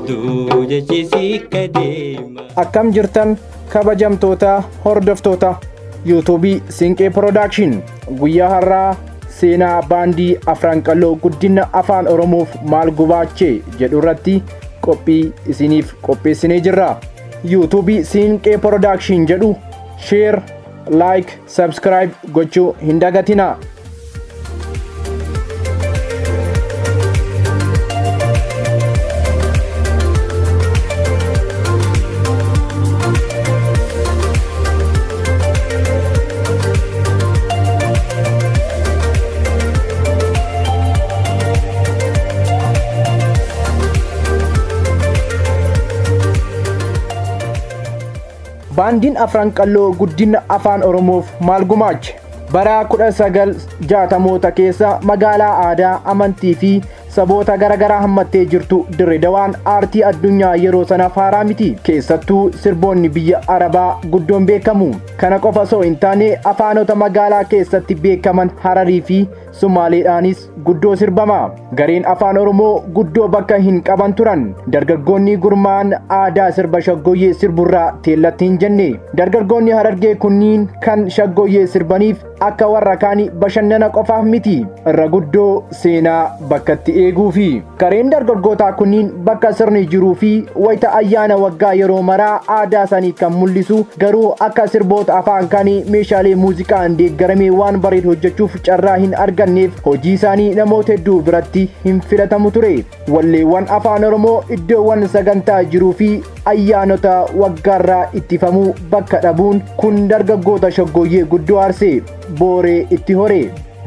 hedduu jechisi kadeema. Akkam jirtan kabajamtoota hordoftoota yuutuubii Siinqee Production. Guyyaa har'aa seenaa baandii Afran Qalloo guddina afaan Oromoof maal gumaache jedhu irratti qophii isiniif qopheessinee jirra. yuutuubii Siinqee Production jedhu share, like, subscribe gochuu hin dagatinaa. Baandiin Afran Qalloo guddina afaan Oromoof maal gumaache? Bara 1960moota keessa magaalaa aadaa, amantii fi saboota garagaraa hammattee jirtu Dirree Dawaan aartii addunyaa yeroo sanaaf haaraa miti. Keessattuu sirboonni biyya Arabaa guddoon beekamu. Kana qofa osoo hin taane afaanota magaalaa keessatti beekaman Hararii fi Sumaaleedhaanis guddoo sirbama. Gareen afaan Oromoo guddoo bakka hin qaban turan. Dargaggoonni gurmaa'an aadaa sirba shaggooyyee sirburraa teellatti hin jenne. Dargaggoonni Harargee kunniin kan shaggooyyee sirbaniif akka warra kaanii bashannana qofaaf miti, irra guddoo seenaa bakkatti eeguu fi gareen dargaggootaa kunniin bakka sirni jiruu fi wayita ayyaana waggaa yeroo maraa aadaa isaanii kan mul'isu, garuu akka sirboota afaan kaanii meeshaalee muuziqaan deeggaramee waan bareedu hojjechuuf carraa hin arganneef hojii isaanii namoota hedduu biratti hin filatamu ture. Walleewwan afaan Oromoo iddoowwan sagantaa jiruu fi ayyaanota waggaarraa ittifamuu bakka dhabuun kun dargaggoota shaggooyyee guddoo aarse, booree itti hore.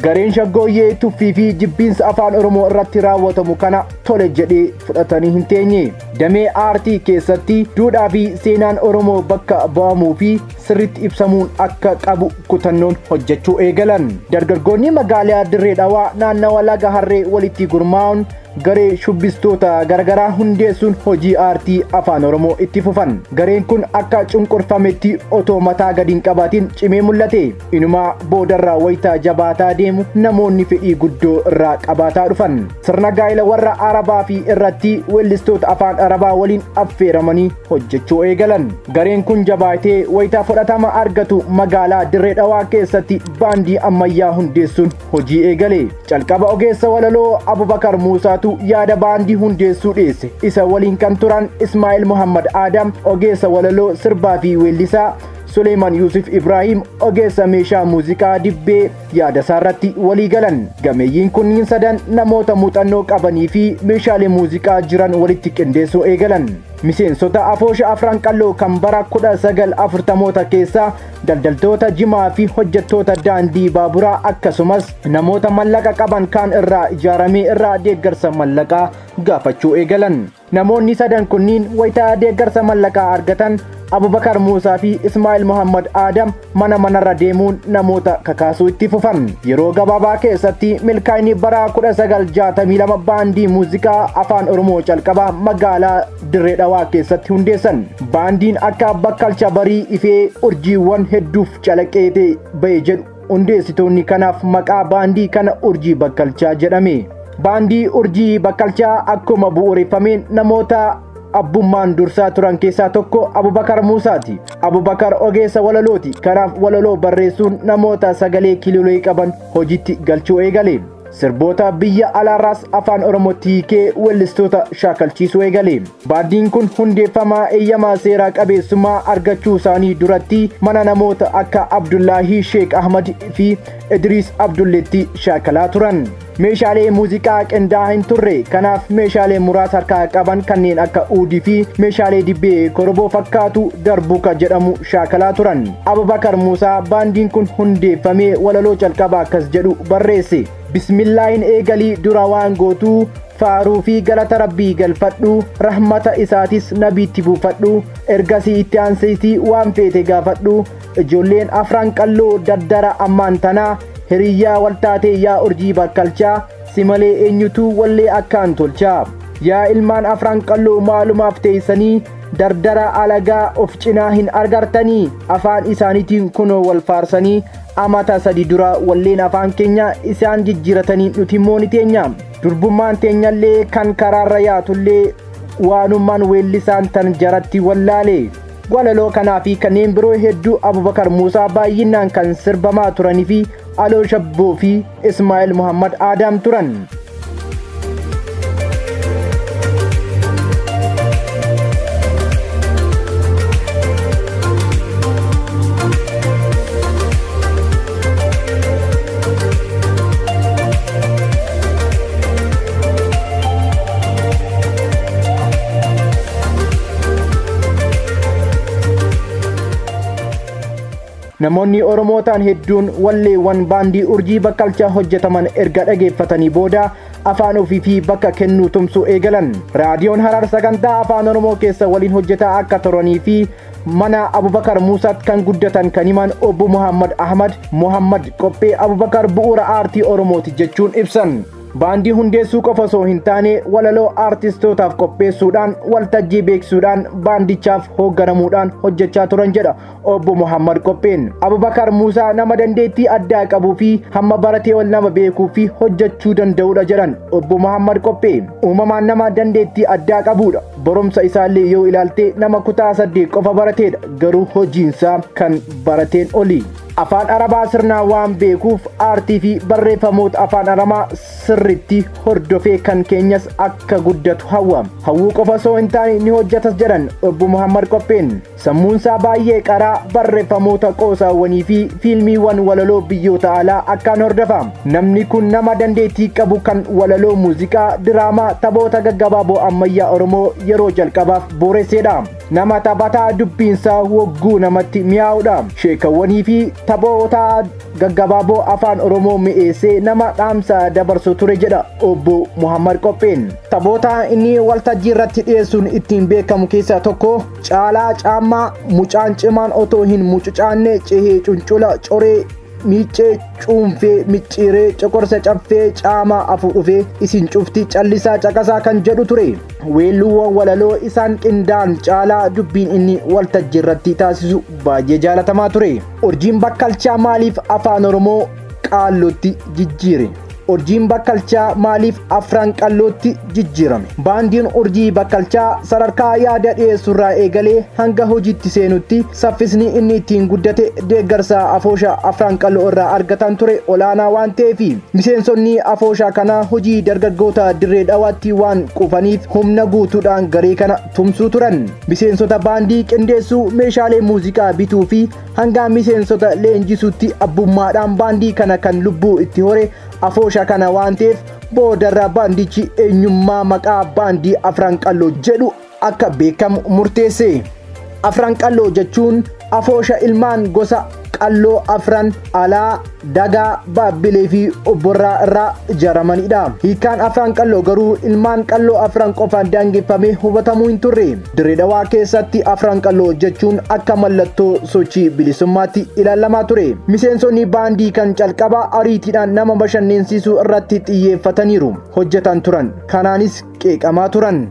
Gareen shaggooyyee tuffii fi jibbiinsa afaan Oromoo irratti raawwatamu kana tole jedhee fudhatanii hin teenye. Damee aartii keessatti duudhaa fi seenaan Oromoo bakka bu'amuu fi sirriitti ibsamuun akka qabu kutannoon hojjechuu eegalan. Dargaggoonni magaalaa Dirree Dhawaa naannawa laga Harree walitti gurmaa'uun garee shubbistoota garagaraa hundeessuun hojii aartii afaan Oromoo itti fufan. Gareen kun akka cunqurfametti otoo mataa gadi hin qabaatiin cimee mul'ate. Inumaa boodarraa wayitaa jabaataa deemu namoonni fedhii guddoo irraa qabaataa dhufan. Sirna gaa'ela warra Arabaa fi irratti weellistoota afaan Arabaa waliin affeeramanii hojjechuu eegalan. Gareen kun jabaatee wayitaa fudhatama argatu magaalaa Dirree Dhawaa keessatti baandii ammayyaa hundeessuun hojii eegale. Calqaba ogeessa walaloo Abubakar Muusaa yaada baandii hundeessuu dhiyeesse. Isa waliin kan turan Ismaa'il Muhammad Adam ogeessa walaloo sirbaa fi weellisaa, Suleeman Yusuf Ibrahim ogeessa meeshaa muuziqaa dibbee yaada isaarratti walii galan. Gameeyyiin kunniin sadan namoota muuxannoo qabanii fi meeshaalee muuziqaa jiran walitti qindeessuu eegalan. Miseensota afoosha Afran Qalloo kan bara 1940moota keessaa daldaltoota jimaa fi hojjettoota daandii baaburaa akkasumas namoota mallaqa qaban kaan irraa ijaaramee irraa deeggarsa mallaqaa gaafachuu eegalan. Namoonni sadan kunniin wayitaa deeggarsa mallaqaa argatan Abubakar Muusaa fi Ismaa'il Muhammad Adam mana manarra deemuun namoota kakaasuu itti fufan. Yeroo gabaabaa keessatti milkaa'inni bara 1962 baandii muuziqaa afaan Oromoo calqabaa magaalaa Dirree Dhawaa keessatti hundeessan. Baandiin akka bakkalcha barii ifee urjiiwwan hedduuf calaqqeetee ba'e jedhu hundeessitoonni kanaaf maqaa baandii kana urjii bakkalchaa jedhame. Baandii urjii bakkalchaa akkuma bu'uureffameen namoota abbummaan dursaa turan keessaa tokko Abubakar Muusaati. Abubakar ogeessa walalooti. Kanaaf walaloo barreessuun namoota sagalee kiloolee qaban hojiitti galchuu eegale. Sirboota biyya alaarraas afaan Oromootti hiikee weellistoota shaakalchiisuu eegale. Baandiin kun hundeeffamaa eeyyamaa seeraa qabeessummaa argachuu isaanii duratti mana namoota akka Abdullaahii Sheek Ahmad fi Idriis Abdulleetti shaakalaa turan. Meeshaalee muuziqaa qindaa'aa hin turre, kanaaf meeshaalee muraasa harkaa qaban kanneen akka uudii fi meeshaalee dibbee koroboo fakkaatu darbuka jedhamu shaakalaa turan. Abubakar Muusaa baandiin kun hundeeffamee walaloo calqabaa akkas jedhu barreesse. Bismillaahin eegalii dura waan gootuu faaruu fi galata rabbii galfadhu, rahmata isaatis nabiitti buufadhu, ergasii itti aanseetii waan feete gaafadhu. Ijoolleen Afran Qalloo daddara ammaan tanaa hiriyyaa waltaatee yaa urjii bakkalchaa, si malee eenyutu wallee akkaan tolchaa. Yaa ilmaan Afran Qalloo maalumaaf teessanii dardara alagaa of cinaa hin argartanii, afaan isaaniitiin kunoo wal faarsanii amata sadi dura walleen afaan keenya isaan jijjiiratanii nuti immoo ni teenya. Durbummaan teenyallee kan karaarra yaatullee waanummaan weellisaan tan jaratti wallaale. Walaloo kanaa fi kanneen biroo hedduu Abubakar Muusaa baay'inaan kan sirbamaa turanii fi Aloo Shabboo fi Ismaa'eel Muhammad Aadaam turan. Namoonni Oromootaan hedduun walleewwan baandii Urjii Bakkalchaa hojjetaman erga dhageeffatanii booda afaan ofii fi bakka kennuu tumsuu eegalan. Raadiyoon Harar sagantaa afaan Oromoo keessa waliin hojjetaa akka turanii fi mana Abubakar Muusaatti kan guddatan kan himan obbo Muhammad Ahmad Muhammad qophee Abubakar bu'uura aartii Oromooti jechuun ibsan. Baandii hundeessuu qofa osoo hin taane walaloo aartistootaaf qopheessuudhaan waltajjii beeksisuudhaan baandichaaf hoogganamuudhaan hojjechaa turan jedha obbo Muhammad Qopheen. Abubakar Muusaa nama dandeettii addaa qabuu fi hamma baratee ol nama beekuu fi hojjechuu danda'udha jedhan obbo Muhammad Qophee. Uumamaan nama dandeettii addaa qabudha. Barumsa isaallee yoo ilaalte nama kutaa 8 qofa barateedha. Garuu hojiinsaa kan barateen oli. Afaan Arabaa sirnaan waan beekuuf aartii fi barreeffamoota afaan Aramaa sirriitti hordofee kan keenyas akka guddatu hawwa. Hawwuu qofa osoo hin taane ni hojjetas jedhan obbo Muhammad Qopheen. Sammuunsaa baay'ee qaraa barreeffamoota qoosaawwanii fi fiilmiiwwan walaloo biyyoota alaa akkaan hordofa. Namni kun nama dandeettii qabu kan walaloo muuziqaa, diraamaa, taphoota gaggabaaboo ammayyaa Oromoo yeroo jalqabaaf booresseedha. Nama taphataa dubbiinsaa wogguu namatti mi'aawudha. Sheekawwanii fi taphoota gaggabaaboo afaan Oromoo mi'eessee nama dhaamsa dabarsu ture jedha obbo Muhammad Qopheen. Taphoota inni waltajjii irratti dhiyeessuun ittiin beekamu keessaa tokko Caalaa Caammaa, Mucaan Cimaan otoo hin mucucaanne cehee cuncula coree miicee cuunfee micciiree coqorsa caffee caamaa afur dhufee isin cufti callisaa caqasaa kan jedhu ture. Weelluuwwan walaloo isaan qindaa'an caalaa dubbiin inni waltajjii irratti taasisu baay'ee jaalatamaa ture. Urjiin Bakkalchaa maaliif afaan Oromoo qaallootti jijjiire? Urjiin Bakkalchaa maaliif afran qallootti jijjiirame? Baandiin Urjii Bakkalchaa sadarkaa yaada dhiyeessurraa eegalee hanga hojiitti seenutti saffisni inni ittiin guddate deeggarsa afoosha afran qalloo irraa argatan ture olaanaa waan ta'eef miseensonni afooshaa kanaa hojii dargaggoota dirree dhawaatti waan qufaniif humna guutuudhaan garee kana tumsuu turan. Miseensota baandii qindeessuu, meeshaalee muuziqaa bituu fi hanga miseensota leenjisuutti abbummaadhaan baandii kana kan lubbuu itti hore afoosha kana waan ta'eef boodarraa baandichi eenyummaa maqaa baandii afran qalloo jedhu akka beekamu murteesse. Afran qalloo jechuun afoosha ilmaan gosa qalloo afran alaa, dagaa, baabbilee fi obborraa irraa ijaaramaniidha. Hiikaan afran qalloo garuu ilmaan qalloo afran qofaan daangeffamee hubatamuu hin turre. Dirree Dhawaa keessatti afran qalloo jechuun akka mallattoo sochii bilisummaatti ilaalamaa ture. Miseensonni baandii kan calqaba ariitiidhaan nama bashannansiisuu irratti xiyyeeffataniiru hojjetan turan. Kanaanis qeeqamaa turan.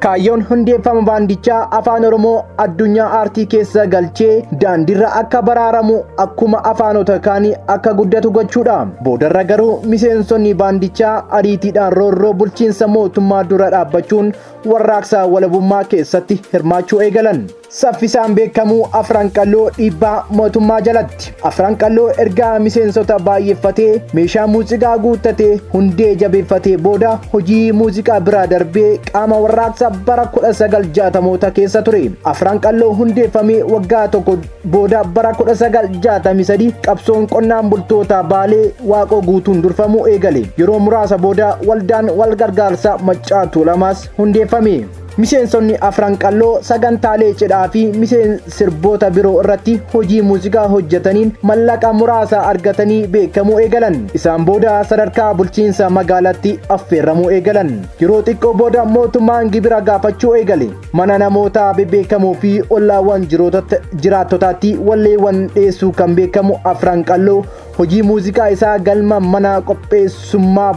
Kaayyoon hundeeffama baandichaa afaan Oromoo addunyaa aartii keessa galchee daandiirra akka baraaramu akkuma afaanota kaanii akka guddatu gochuudha. Boodarra garuu miseensonni baandichaa ariitiidhaan roorroo bulchiinsa mootummaa dura dhaabbachuun warraaqsa walabummaa keessatti hirmaachuu eegalan. Saffisaan beekamuu afran qalloo dhiibbaa mootummaa jalatti. Afran qalloo ergaa miseensota baay'effatee meeshaa muuziqaa guuttatee hundee jabeeffatee booda hojii muuziqaa biraa darbee qaama warraaqsa bara 1960moota keessa ture. Afran qalloo hundeeffamee waggaa tokko booda bara 1963 qabsoon qonnaan bultoota Baalee Waaqoo guutuun durfamuu eegale. Yeroo muraasa booda waldaan wal gargaarsa Maccaa Tuulamaas hundeeffame. Miseensonni afran qalloo sagantaalee cidhaa fi sirboota biroo irratti hojii muuziqaa hojjetaniin mallaqa muraasa argatanii beekamuu eegalan. Isaan booda sadarkaa bulchiinsa magaalaatti affeerramuu eegalan. Yeroo xiqqoo booda mootummaan gibira gaafachuu eegale. Mana namoota beekamoo fi ollaawwan jiraattotaatti walleewwan dhiyeessuu kan beekamu afran qalloo. Hojii muuziqaa isaa galma mana qopheessummaa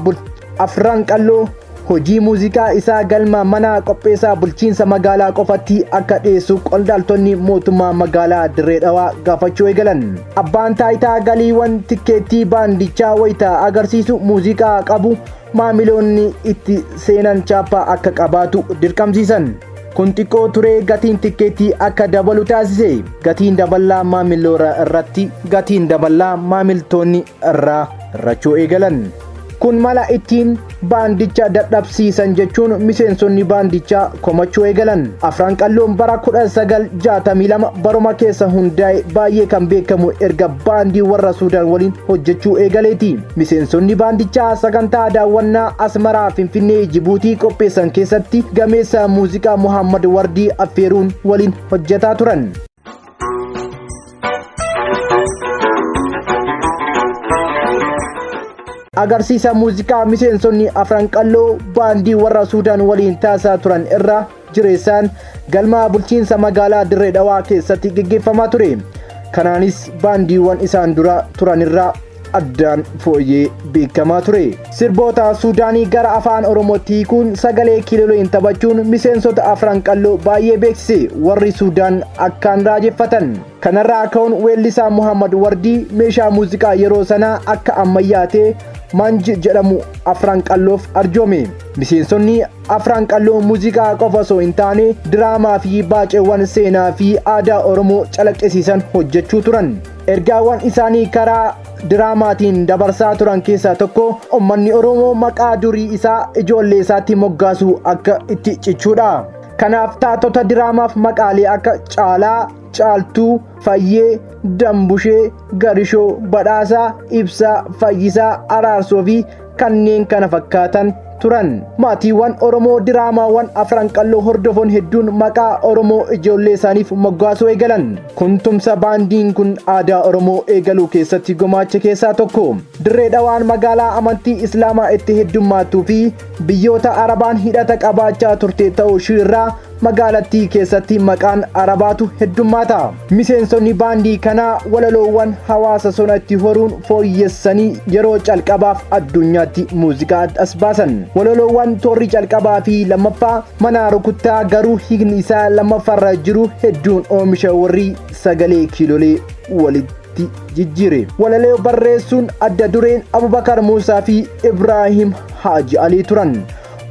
afran qalloo hojii muuziqaa isaa galma mana qopheessaa bulchiinsa magaalaa qofatti akka dhiyeessu qondaaltonni mootummaa magaalaa Dirree Dhawaa gaafachuu eegalan. Abbaan taayitaa galiiwwan tikkeettii baandichaa wayita agarsiisu muuziqaa qabu maamiloonni itti seenan chaappaa akka qabaatu dirqamsiisan. Kun xiqqoo turee gatiin tikkeettii akka dabalu taasise. Gatiin dabalaa maamiloota irratti gatiin dabalaa maamiltoonni irraa hir'achuu eegalan. Kun mala ittiin baandicha dadhabsiisan jechuun miseensonni baandichaa komachuu eegalan. Afran Qalloon bara 1962 baruma keessa hundaa'e baay'ee kan beekamu erga baandii warra Suudaan waliin hojjechuu eegaleeti. Miseensonni baandichaa sagantaa daawwannaa Asmaraa Finfinnee Jibuutii qopheessan keessatti gameessa muuziqaa Muhammad Wardii affeeruun waliin hojjetaa turan. Agarsiisa muuziqaa miseensonni Afran Qalloo baandii warra Suudaan waliin taasisaa turan irra jireessaan galma bulchiinsa magaalaa Dirree Dhawaa keessatti gaggeeffamaa ture. Kanaanis baandiiwwan isaan dura turan irraa addaan fooyyee beekamaa ture. Sirboota Suudaanii gara afaan Oromootti hiikuun sagalee kiilooleen taphachuun miseensota Afran Qalloo baay'ee beeksise. Warri Suudaan akkaan raajeffatan. Kanarraa ka'uun weellisaa Muhammad Wardii meeshaa muuziqaa yeroo sanaa akka ammayyaatee Manj jedhamu Afran Qalloof arjoome. Miseensonni Afran Qalloo muuziqaa qofa osoo hin taane diraamaa fi baaceewwan seenaa fi aadaa Oromoo calaqqisiisan hojjechuu turan. Ergaawwan isaanii karaa diraamaatiin dabarsaa turan keessaa tokko uummanni Oromoo maqaa durii isaa ijoollee isaatti moggaasuu akka itti cichuudha. Kanaaf taatota diraamaaf maqaalee akka Caalaa, Caaltuu, Fayyee, Dambushee, Garishoo, Badhaasaa, Ibsaa, Fayyisaa, Araarsoo fi kanneen kana fakkaatan turan. Maatiiwwan Oromoo diraamaawwan Afran Qalloo hordofan hedduun maqaa Oromoo ijoollee isaaniif moggaasuu eegalan. Kun tumsa baandiin kun aadaa Oromoo eegaluu keessatti gumaache keessaa tokko. Dirree Dhawaan magaalaa amantii Islaamaa itti heddummaattuu fi biyyoota Arabaan hidhata qabaachaa turte ta'uu irraa magaalattii keessatti maqaan Arabaatu heddummaata. Miseensonni baandii kanaa walaloowwan hawaasa sonatti horuun fooyyessanii yeroo calqabaaf addunyaatti muuziqaa as baasan. Walaloowwan toorri calqabaa fi lammaffaa mana rukuttaa garuu hiikni isaa lammaffaarra jiru hedduun oomisha warri sagalee kiiloolee walitti jijjiire. Walaloo barreessuun adda dureen Abubakar Muusaa fi Ibraahim Haaji Alii turan.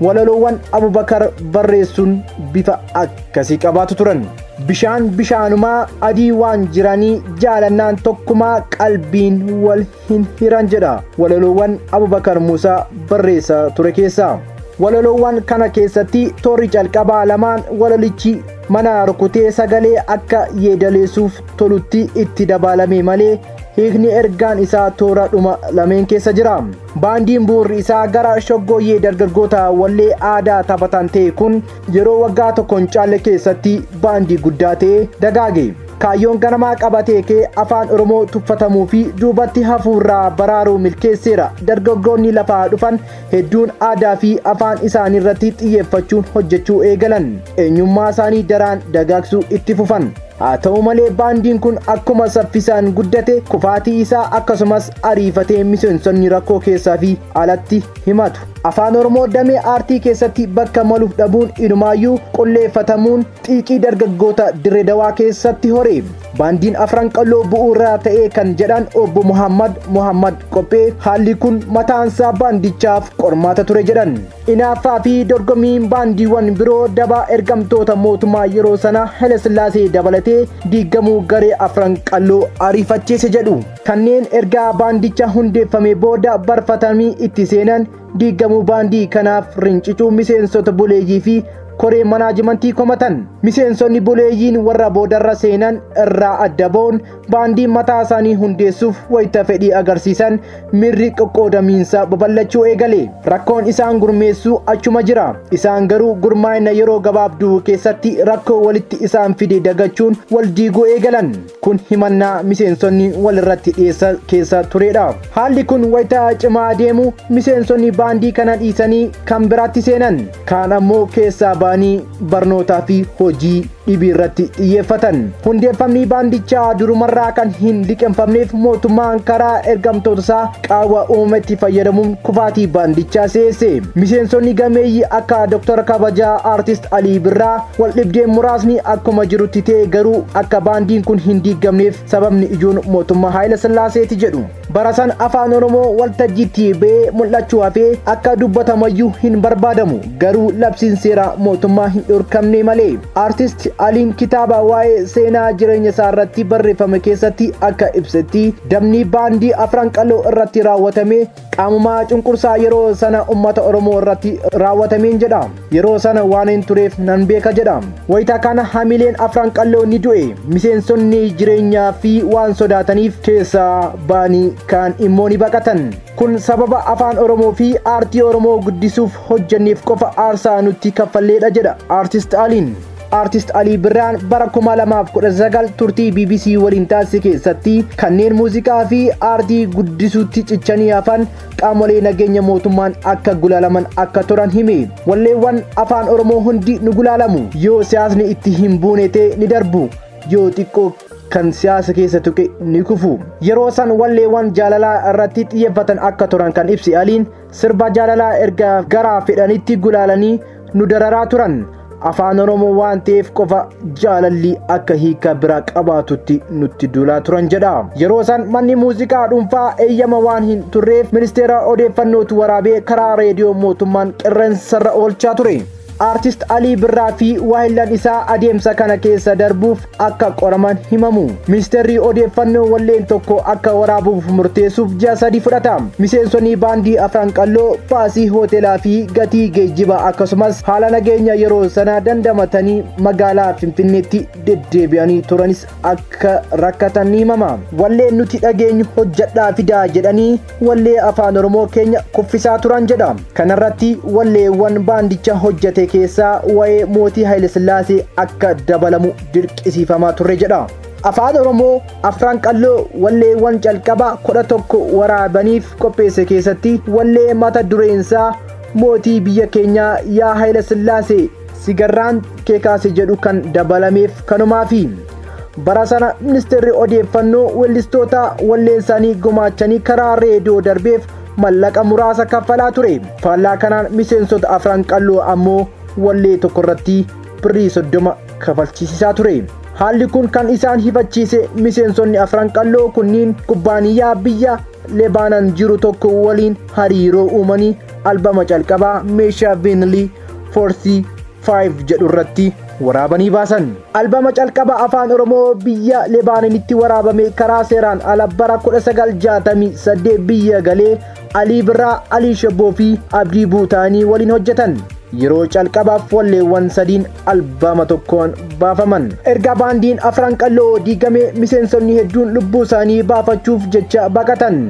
Walaloowwan Abubakar barreessuun bifa akkasii qabaatu turan. Bishaan bishaanumaa adii waan jiranii jaalannaan tokkumaa qalbiin wal hin hiran jedha walaloowwan Abubakar Muusaa barreessaa ture keessaa. Walaloowwan kana keessatti toorri calqabaa lamaan walalichi mana rukutee sagalee akka yeedaleessuuf tolutti itti dabalame malee hiikni ergaan isaa toora dhuma lameen keessa jira. Baandiin bu'uurri isaa gara shoggooyyee dargaggoota wallee aadaa taphatan ta'e kun yeroo waggaa tokkoon caalle keessatti baandii guddaa ta'e dagaage. Kaayyoon ganamaa qabatee kee afaan Oromoo tuffatamuu fi duubatti hafuurraa baraaruu milkeesseera. Dargaggoonni lafaa dhufan hedduun aadaa fi afaan isaanii irratti xiyyeeffachuun hojjechuu eegalan. Eenyummaa isaanii daraan dagaagsuu itti fufan. Haa ta'u malee baandiin kun akkuma saffisaan guddate kufaatii isaa akkasumas ariifatee miseensonni rakkoo keessaa fi alatti himatu. Afaan Oromoo damee aartii keessatti bakka maluuf dhabuun inumaayyuu qulleeffatamuun xiiqii dargaggoota Dirree Dhawaa keessatti hore. Baandiin Afran Qalloo bu'uuraa ta'ee kan jedhan obbo Muhammad Qophee haalli kun mataansaa baandichaaf qormaata ture jedhan. Inaaffaa fi dorgommiin baandiiwwan biroo dabaa ergamtoota mootummaa yeroo sana Haile Sillaasee dabalatee diigamuu garee Afran Qalloo ariifachiise jedhu. Kanneen ergaa baandicha hundeeffame booda barfatamii itti seenan diigamuu baandii kanaaf rincicuu miseensota buleeyyii fi koree manaajimentii komatan. Miseensonni buleeyyiin warra boodarra seenan irraa adda ba'uun baandii mataa isaanii hundeessuuf wayita fedhii agarsiisan mirri qoqqoodamiinsa babal'achuu eegale. Rakkoon isaan gurmeessuu achuma jira. Isaan garuu gurmaa'ina yeroo gabaabduu keessatti rakkoo walitti isaan fide dagachuun wal diiguu eegalan. Kun himannaa miseensonni walirratti dhiyeessa keessa turedha. Haalli kun wayita cimaa deemu miseensonni baandii kana dhiisanii kan biraatti seenan. Kaan ammoo keessaa ba'anii barnootaa fi hojii dhibii irratti xiyyeeffatan. Hundeeffamni baandichaa durumarraa kan hin liqeeffamneef mootummaan karaa ergamtoota isaa qaawwa uumametti fayyadamuun kufaatii baandichaa seese. Miseensonni gameeyyii akka Dr. Kabajaa Artist Alii Birraa wal dhibdeen muraasni akkuma jirutti ta'e garuu akka baandiin kun hin diigamneef sababni ijoon mootummaa Haayile Sillaaseeti jedhu. Barasan afaan Oromoo waltajjiitti ba'ee mul'achuu hafee akka dubbatamayyuu hin barbaadamu garuu labsiin seeraa mootummaa hin dhorkamne malee. Artist Aliin kitaaba waa'ee seenaa jireenya isaa irratti barreeffame keessatti akka ibsetti dabni baandii afran qal'oo irratti raawwatame qaamuma cunqursaa yeroo sana ummata Oromoo irratti raawwatameen jedha. Yeroo sana waan hin tureef nan beeka jedha. Wayita kana hamileen afran qal'oo ni du'e. Miseensonni jireenyaa fi waan sodaataniif keessaa ba'anii kaan immoo ni baqatan. Kun sababa afaan Oromoo fi aartii Oromoo guddisuuf hojjenneef qofa aarsaa nutti kaffalleedha jedha Artist Aliin. Artist Alii Birraan bara 2019 turtii BBC waliin taasise keessatti kanneen muuziqaa fi aartii guddisuutti cichanii hafan qaamolee nageenya mootummaan akka gulaalaman akka turan hime. Walleewwan afaan Oromoo hundi nu gulaalamu yoo siyaasni itti hin buune ta'e ni darbu yoo xiqqoo kan siyaasa keessa tuqe ni kufu. Yeroo san walleewwan jaalalaa irratti xiyyeeffatan akka turan kan ibsi Aliin sirba jaalalaa erga garaa fedhanitti gulaalanii nu dararaa turan. Afaan Oromoo waan ta'eef qofa jaalalli akka hiika biraa qabaatutti nutti duulaa turan jedha. Yeroo san manni muuziqaa dhuunfaa eeyyama waan hin turreef ministeera odeeffannootu waraabee karaa reediyoo mootummaan qilleensarra oolchaa ture. Artist Alii Birraa fi waahillan isaa adeemsa kana keessa darbuuf akka qoraman himamu. Ministeerri odeeffannoo walleen tokko akka waraabuuf murteessuuf ji'a 3 fudhata. Miseensonni baandii afran qal'oo baasii hoteelaa fi gatii geejjibaa akkasumas haala nageenya yeroo sana dandamatanii magaalaa Finfinneetti deddeebi'anii turanis akka rakkatan ni himama. Walleen nuti dhageenyu hojjedhaa fidaa jedhanii wallee afaan Oromoo keenya kuffisaa turan jedha. Kanarratti walleewwan baandicha hojjete keessaa waa'ee mootii Haayile Sillaasee akka dabalamu dirqisiifamaa turre jedha. Afaan Oromoo afran qal'oo walleewwan calqaba 11 waraabaniif qopheesse keessatti wallee mata dureensaa mootii biyya keenyaa yaa Haayile Sillaasee sigarraan kee kaase jedhu kan dabalameef kanumaafi. Bara sana ministeerri odeeffannoo weellistoota walleen isaanii gumaachanii karaa reediyoo darbeef mallaqa muraasa kaffalaa ture. Faallaa kanaan miseensota afran qal'oo ammoo wallee tokko irratti birrii 30 kafalchiisaa ture. Haalli kun kan isaan hifachiise miseensonni afran qal'oo kunniin kubbaaniyyaa biyya Lebaanaan jiru tokko waliin hariiroo uumanii albama calqabaa meeshaa viinilii 45 jedhu irratti waraabanii baasan. Albama calqaba afaan Oromoo biyya Lebaanoonitti waraabame karaa seeraan ala bara 1968 biyya galee Alii Birraa, Alii Shabboo fi Abdii Buutaanii waliin hojjetan. Yeroo calqabaaf walleewwan sadiin albama tokkoon baafaman. Erga baandiin afran qal'oo diigame miseensonni hedduun lubbuu isaanii baafachuuf jecha baqatan.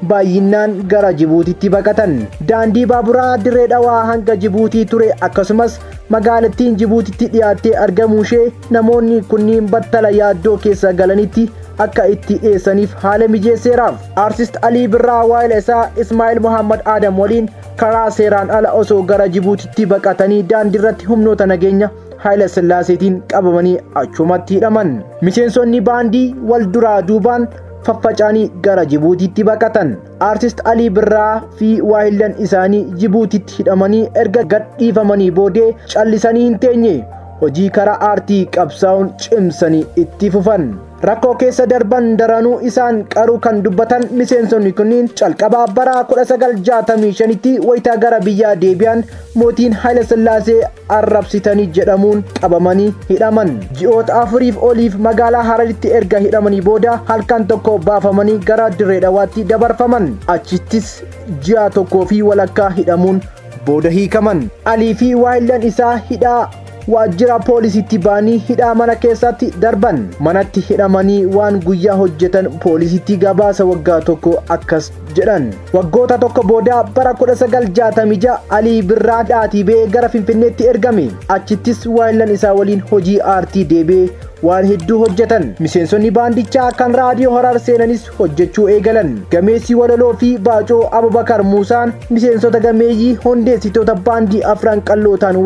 Baay'inaan gara Jibuutiitti baqatan. Daandii baaburaa dirree dhawaa hanga Jibuutii ture akkasumas magaalattiin Jibuutiitti dhiyaattee argamuu ishee namoonni kunniin battala yaaddoo keessa galanitti akka itti dhiyeessaniif haala mijeesseeraaf. Artist Alii Birraa waa'ila isaa Ismaa'il Muhammad Adam waliin karaa seeraan ala osoo gara Jibuutiitti baqatanii daandii irratti humnoota nageenya Haayile Sillaaseetiin qabamanii achumatti hidhaman. Miseensonni baandii wal duraa duubaan faffacanii gara Jibuutiitti baqatan. Artist Alii Birraa fi waahillan isaanii Jibuutiitti hidhamanii erga gadhiifamanii boodee callisanii hin teenye hojii karaa aartii qabsaa'uun cimsanii itti fufan. Rakkoo keessa darban daranuu isaan qaruu kan dubbatan miseensonni kunniin calqabaa bara 1965tti wayita gara biyyaa deebi'an mootiin Haayile Sillaasee arrabsitanii jedhamuun qabamanii hidhaman. Ji'oota 4 oliif magaalaa Hararitti erga hidhamanii booda halkan tokko baafamanii gara Dirree Dhawaatti dabarfaman. Achittis ji'a tokkoo fi walakkaa hidhamuun booda hiikaman. Alii fi waahillan isaa hidhaa waajjira poolisiitti baanii hidhaa mana keessatti darban. Manatti hidhamanii waan guyyaa hojjetan poolisiitti gabaasa waggaa tokko akkas jedhan. Waggoota tokko booda bara 1966 Alii Birraa dhaatii ba'ee gara Finfinneetti ergame. Achittis waayillan isaa waliin hojii aartii deebee waan hedduu hojjetan. Miseensonni baandichaa kan raadiyoo Harar seenanis hojjechuu eegalan. Gameessi Walaloo fi Baacoo Abubakar Muusaan miseensota gameeyyii hundeessitoota baandii afran qallootaan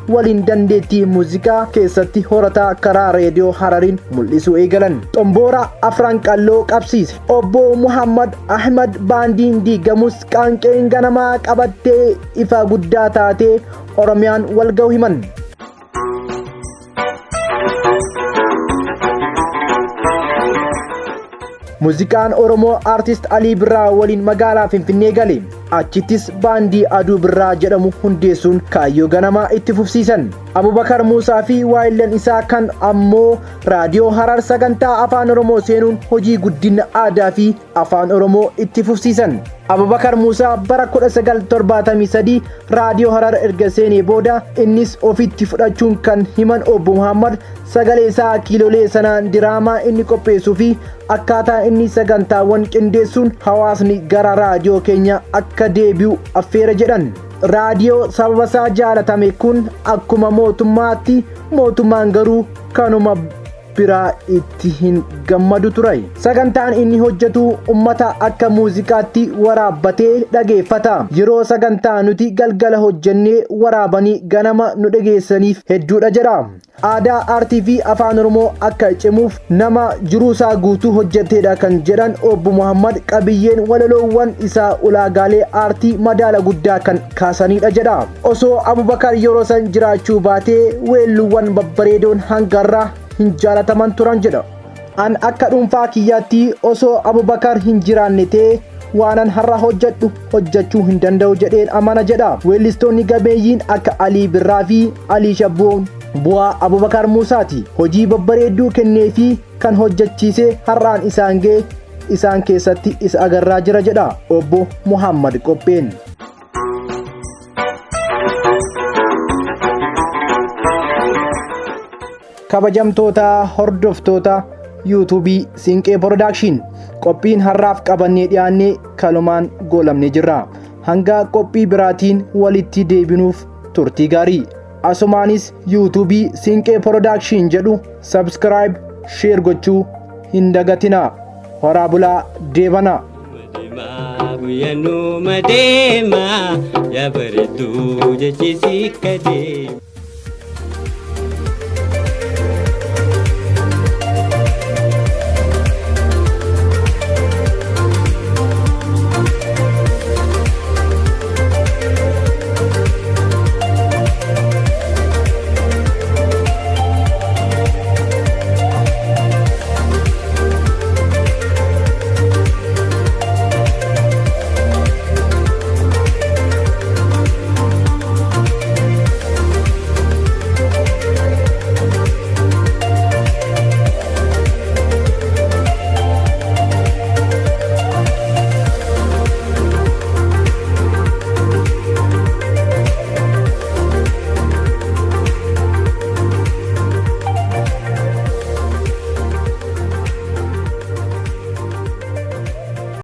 waliin dandeettii muuziqaa keessatti horataa karaa reediyoo Harariin mul'isuu eegalan. Xomboora afran qalloo qabsiise. Obbo Muhammad Ahmad baandiin diigamus qaanqeen ganamaa qabattee ifa guddaa taatee Oromiyaan wal ga'u himan. Muuziqaan Oromoo artist Alii Birraa waliin magaalaa Finfinnee gale. Achittis baandii Aduu Birraa jedhamu hundeessuun kaayyoo ganamaa itti fufsiisan. Abubakar Muusaa fi waayillan isaa kan ammoo raadiyoo Harar sagantaa afaan Oromoo seenuun hojii guddina aadaa fi afaan Oromoo itti fufsiisan. Abubakar Muusaa bara 1973 raadiyoo Harar erga seenee booda innis ofitti fudhachuun kan himan Obbo Muhammad sagalee isaa kiilolee sanaan diraamaa inni qopheessuu fi akkaataa inni sagantaawwan qindeessuun hawaasni gara raadiyoo keenya akka deebi'u affeera jedhan. Raadiyoo sababa isaa jaalatame kun akkuma mootummaatti mootummaan garuu kanuma biraa itti hin gammadu ture. Sagantaan inni hojjetu ummata akka muuziqaatti waraabbatee dhageeffata. Yeroo sagantaa nuti galgala hojjennee waraabanii ganama nu dhageessaniif hedduudha jedha. Aadaa aartii fi afaan Oromoo akka cimuuf nama jiruusaa guutuu hojjetedha kan jedhan Obbo Muhammad qabiyyeen walaloowwan isaa ulaagaalee aartii madaala guddaa kan kaasanidha jedha. Osoo Abubakar yeroo san jiraachuu baatee weelluuwwan babbareedoon hangarraa hin jaalataman turan jedha. An akka dhuunfaa kiyyaatti osoo Abubakar hin jiraanne ta'e waanan har'a hojjedhu hojjechuu hin danda'u jedheen amana jedha. Weellistoonni gameeyyiin akka Alii Birraa fi Alii Shabboon bu'aa Abubakar Muusaati. Hojii babbareedduu kennee fi kan hojjechiisee har'aan isaan ga'e isaan keessatti isa agarraa jira jedha Obbo Muhammad Qopheen. Kabajamtoota hordoftoota yuutuubii Siinqee Production qophiin har'aaf qabannee dhiyaannee kalumaan goolamne jirra. Hanga qophii biraatiin walitti deebinuuf turtii gaarii. Asumaanis yuutuubii Siinqee Production jedhu subscribe share gochuu hin dagatinaa. Horaa bulaa deebanaa. Guyyaanuma deema yaa bareedduu jechi si kadeema.